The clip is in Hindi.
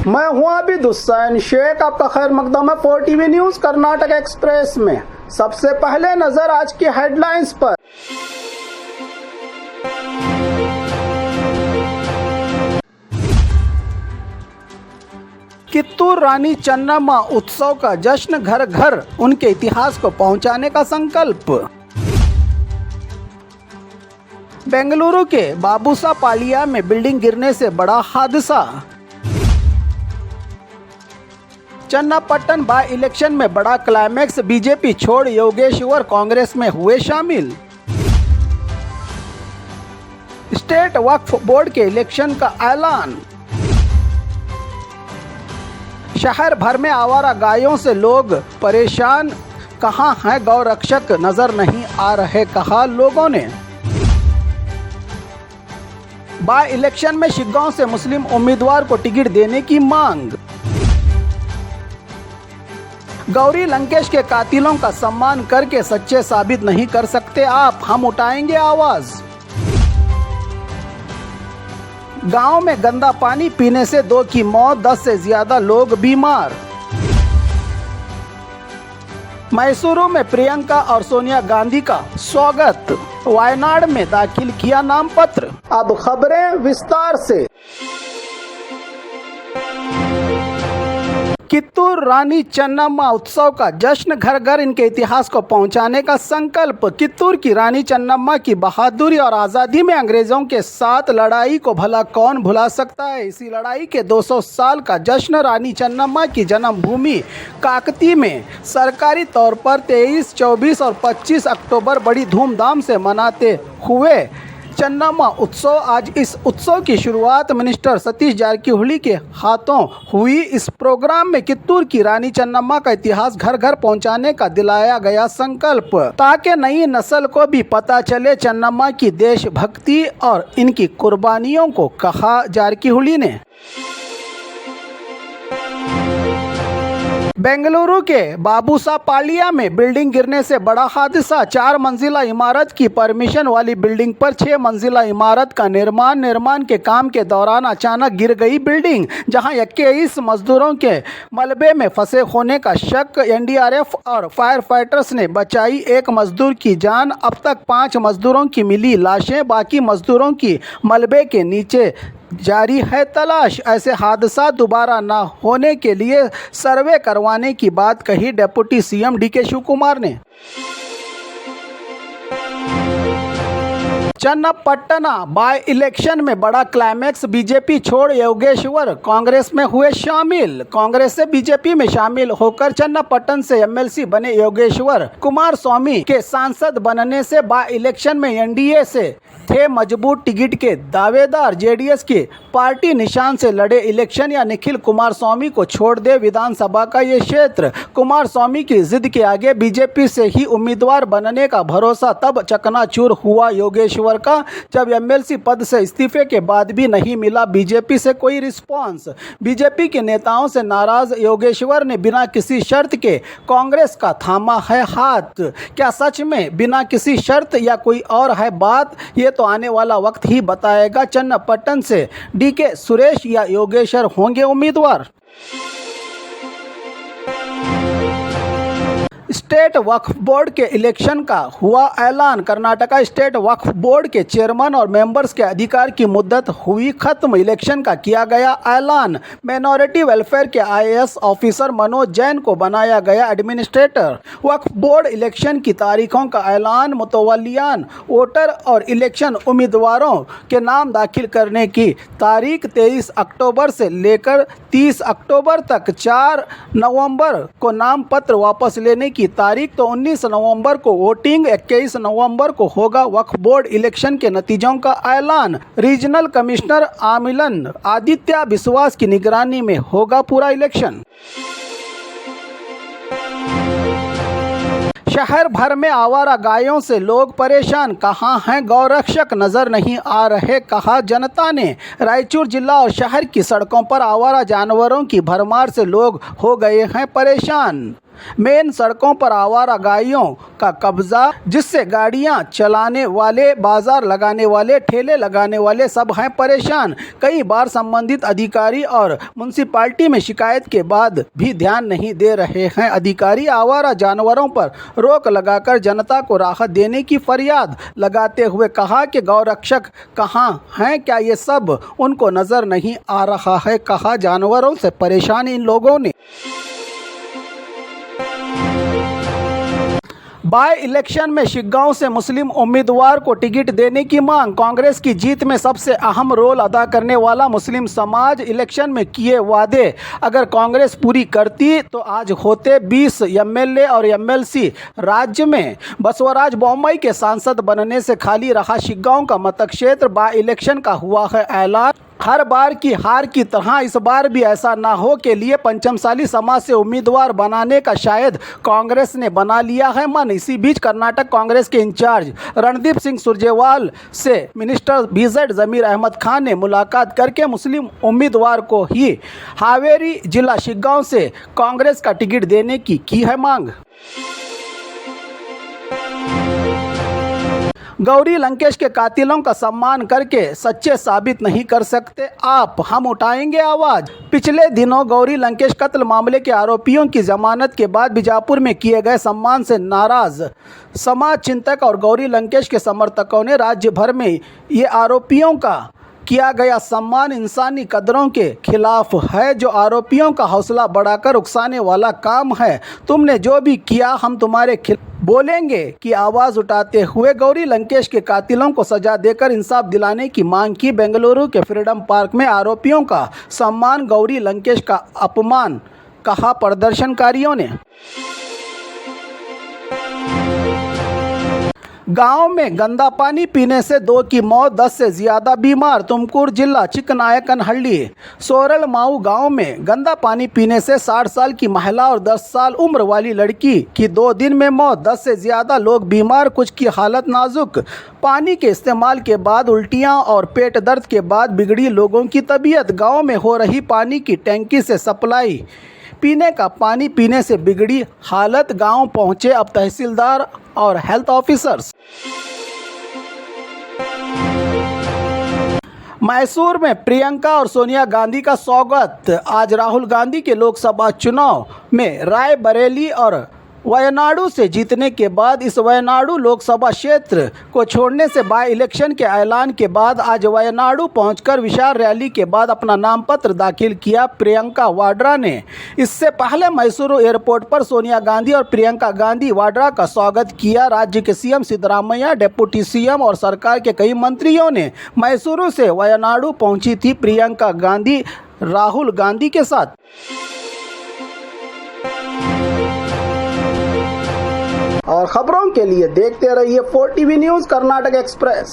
मैं हूं आबिद हुसैन शेख, आपका खैर मकदम है 4TV न्यूज कर्नाटक एक्सप्रेस में। सबसे पहले नजर आज की हेडलाइंस पर। कित्तूर रानी चन्नम्मा उत्सव का जश्न, घर घर उनके इतिहास को पहुंचाने का संकल्प। बेंगलुरु के बाबूसापालिया में बिल्डिंग गिरने से बड़ा हादसा। चन्नापट्टन बाय इलेक्शन में बड़ा क्लाइमैक्स, बीजेपी छोड़ योगेश्वर कांग्रेस में हुए शामिल। स्टेट वक्फ बोर्ड के इलेक्शन का ऐलान। शहर भर में आवारा गायों से लोग परेशान, कहां हैं गौ रक्षक, नजर नहीं आ रहे, कहा लोगों ने। बाय इलेक्शन में शिग्गांव से मुस्लिम उम्मीदवार को टिकट देने की मांग। गौरी लंकेश के कातिलों का सम्मान करके सच्चे साबित नहीं कर सकते आप, हम उठाएंगे आवाज। गांव में गंदा पानी पीने से 2 की मौत, 10 से ज्यादा लोग बीमार। मैसूरू में प्रियंका और सोनिया गांधी का स्वागत, वायनाड में दाखिल किया नामपत्र। अब खबरें विस्तार से। कित्तूर रानी चन्नम्मा उत्सव का जश्न, घर घर इनके इतिहास को पहुंचाने का संकल्प। कित्तूर की रानी चन्नम्मा की बहादुरी और आज़ादी में अंग्रेजों के साथ लड़ाई को भला कौन भुला सकता है। इसी लड़ाई के 200 साल का जश्न रानी चन्नम्मा की जन्मभूमि काकती में सरकारी तौर पर 23, 24 और 25 अक्टूबर बड़ी धूमधाम से मनाते हुए चन्नम्मा उत्सव। आज इस उत्सव की शुरुआत मिनिस्टर सतीश जारकिहोली के हाथों हुई। इस प्रोग्राम में कित्तूर की रानी चन्नम्मा का इतिहास घर घर पहुंचाने का दिलाया गया संकल्प, ताकि नई नस्ल को भी पता चले चन्नम्मा की देशभक्ति और इनकी कुर्बानियों को, कहा जारकिहोली ने। बेंगलुरु के बाबूसापालिया में बिल्डिंग गिरने से बड़ा हादसा। 4 मंजिला इमारत की परमिशन वाली बिल्डिंग पर 6 मंजिला इमारत का निर्माण के काम के दौरान अचानक गिर गई बिल्डिंग, जहां 21 मजदूरों के मलबे में फंसे होने का शक। एनडीआरएफ और फायर फाइटर्स ने बचाई 1 मजदूर की जान। अब तक 5 मजदूरों की मिली लाशें, बाकी मजदूरों की मलबे के नीचे जारी है तलाश। ऐसे हादसा दोबारा न होने के लिए सर्वे करवाने की बात कही डिप्टी सीएम डीके शिवकुमार ने। चन्नापट्टना बाय इलेक्शन में बड़ा क्लाइमैक्स, बीजेपी छोड़ योगेश्वर कांग्रेस में हुए शामिल। कांग्रेस से बीजेपी में शामिल होकर चन्नापट्टन से एमएलसी बने योगेश्वर कुमार स्वामी के सांसद बनने से बाय इलेक्शन में एनडीए से थे मजबूत टिकट के दावेदार। जेडीएस की पार्टी निशान से लड़े इलेक्शन या निखिल कुमार स्वामी को छोड़ दे विधानसभा का ये क्षेत्र। कुमार स्वामी की जिद के आगे बीजेपी से ही उम्मीदवार बनने का भरोसा तब चकनाचूर हुआ योगेश्वर का, जब एमएलसी पद से इस्तीफे के बाद भी नहीं मिला बीजेपी से कोई रिस्पांस। बीजेपी के नेताओं से नाराज योगेश्वर ने बिना किसी शर्त के कांग्रेस का थामा है हाथ। क्या सच में बिना किसी शर्त या कोई और है बात, ये तो आने वाला वक्त ही बताएगा। चन्नापट्टन से डीके सुरेश या योगेश्वर होंगे उम्मीदवार। स्टेट वक्फ बोर्ड के इलेक्शन का हुआ ऐलान। कर्नाटका स्टेट वक्फ बोर्ड के चेयरमैन और मेंबर्स के अधिकार की मुद्दत हुई खत्म। इलेक्शन का किया गया ऐलान। माइनॉरिटी वेलफेयर के आईएएस ऑफिसर मनोज जैन को बनाया गया एडमिनिस्ट्रेटर। वक्फ बोर्ड इलेक्शन की तारीखों का ऐलान। मुतवल्लियान वोटर और इलेक्शन उम्मीदवारों के नाम दाखिल करने की तारीख 23 अक्टूबर से लेकर 30 अक्टूबर तक। 4 नवंबर को नाम पत्र वापस लेने की तारीख, तो 19 नवंबर को वोटिंग, 21 नवंबर को होगा वक्फ बोर्ड इलेक्शन के नतीजों का ऐलान। रीजनल कमिश्नर आमिलन आदित्य विश्वास की निगरानी में होगा पूरा इलेक्शन। शहर भर में आवारा गायों से लोग परेशान, कहां हैं गौ रक्षक, नजर नहीं आ रहे, कहा जनता ने। रायचूर जिला और शहर की सड़कों पर आवारा जानवरों की भरमार से लोग हो गए हैं परेशान। मेन सड़कों पर आवारा गायों का कब्जा, जिससे गाड़ियां चलाने वाले, बाजार लगाने वाले, ठेले लगाने वाले सब हैं परेशान। कई बार संबंधित अधिकारी और म्युनिसिपैलिटी में शिकायत के बाद भी ध्यान नहीं दे रहे हैं अधिकारी। आवारा जानवरों पर रोक लगाकर जनता को राहत देने की फरियाद लगाते हुए कहा कि गौरक्षक कहाँ हैं, क्या ये सब उनको नजर नहीं आ रहा है। कहा जानवरों से परेशान इन लोगों ने। बाय इलेक्शन में शिग्गांव से मुस्लिम उम्मीदवार को टिकट देने की मांग। कांग्रेस की जीत में सबसे अहम रोल अदा करने वाला मुस्लिम समाज इलेक्शन में किए वादे अगर कांग्रेस पूरी करती तो आज होते 20 एमएलए और एमएलसी। राज्य में बसवराज बोम्मई के सांसद बनने से खाली रहा शिग्गांव का मतक्षेत्र। बाय इलेक्शन का हुआ है ऐलान। हर बार की हार की तरह इस बार भी ऐसा ना हो के लिए पंचमसाली समाज से उम्मीदवार बनाने का शायद कांग्रेस ने बना लिया है मन। इसी बीच कर्नाटक कांग्रेस के इंचार्ज रणदीप सिंह सुरजेवाल से मिनिस्टर बीजेड जमीर अहमद खान ने मुलाकात करके मुस्लिम उम्मीदवार को ही हावेरी जिला शिग्गांव से कांग्रेस का टिकट देने की है मांग। गौरी लंकेश के कातिलों का सम्मान करके सच्चे साबित नहीं कर सकते आप, हम उठाएंगे आवाज। पिछले दिनों गौरी लंकेश कत्ल मामले के आरोपियों की जमानत के बाद बीजापुर में किए गए सम्मान से नाराज समाज चिंतक और गौरी लंकेश के समर्थकों ने राज्य भर में ये आरोपियों का किया गया सम्मान इंसानी कदरों के खिलाफ है, जो आरोपियों का हौसला बढ़ाकर उकसाने वाला काम है। तुमने जो भी किया हम तुम्हारे खिलाफ बोलेंगे की आवाज़ उठाते हुए गौरी लंकेश के कातिलों को सजा देकर इंसाफ दिलाने की मांग की। बेंगलुरु के फ्रीडम पार्क में आरोपियों का सम्मान, गौरी लंकेश का अपमान, कहा प्रदर्शनकारियों ने। गांव में गंदा पानी पीने से 2 की मौत, 10 से ज़्यादा बीमार। तुमकुर जिला चिकनायकनहल्ली सोरल माऊ गांव में गंदा पानी पीने से 60 साल की महिला और 10 साल उम्र वाली लड़की की 2 दिन में मौत। 10 से ज़्यादा लोग बीमार, कुछ की हालत नाजुक। पानी के इस्तेमाल के बाद उल्टियां और पेट दर्द के बाद बिगड़ी लोगों की तबीयत। गाँव में हो रही पानी की टैंकी से सप्लाई, पीने का पानी पीने से बिगड़ी हालत। गांव पहुंचे अब तहसीलदार और हेल्थ ऑफिसर्स। मैसूर में प्रियंका और सोनिया गांधी का स्वागत। आज राहुल गांधी के लोकसभा चुनाव में रायबरेली और वायनाडू से जीतने के बाद इस वायनाडू लोकसभा क्षेत्र को छोड़ने से बाय इलेक्शन के ऐलान के बाद आज वायनाडू पहुंचकर विशाल रैली के बाद अपना नामपत्र दाखिल किया प्रियंका वाड्रा ने। इससे पहले मैसूरू एयरपोर्ट पर सोनिया गांधी और प्रियंका गांधी वाड्रा का स्वागत किया। राज्य के सीएम सिद्धरामैया, डिप्टी सीएम और सरकार के कई मंत्रियों ने मैसूरू से वायनाडू पहुंची थी प्रियंका गांधी राहुल गांधी के साथ। और खबरों के लिए देखते रहिए 4 टीवी न्यूज़ कर्नाटक एक्सप्रेस।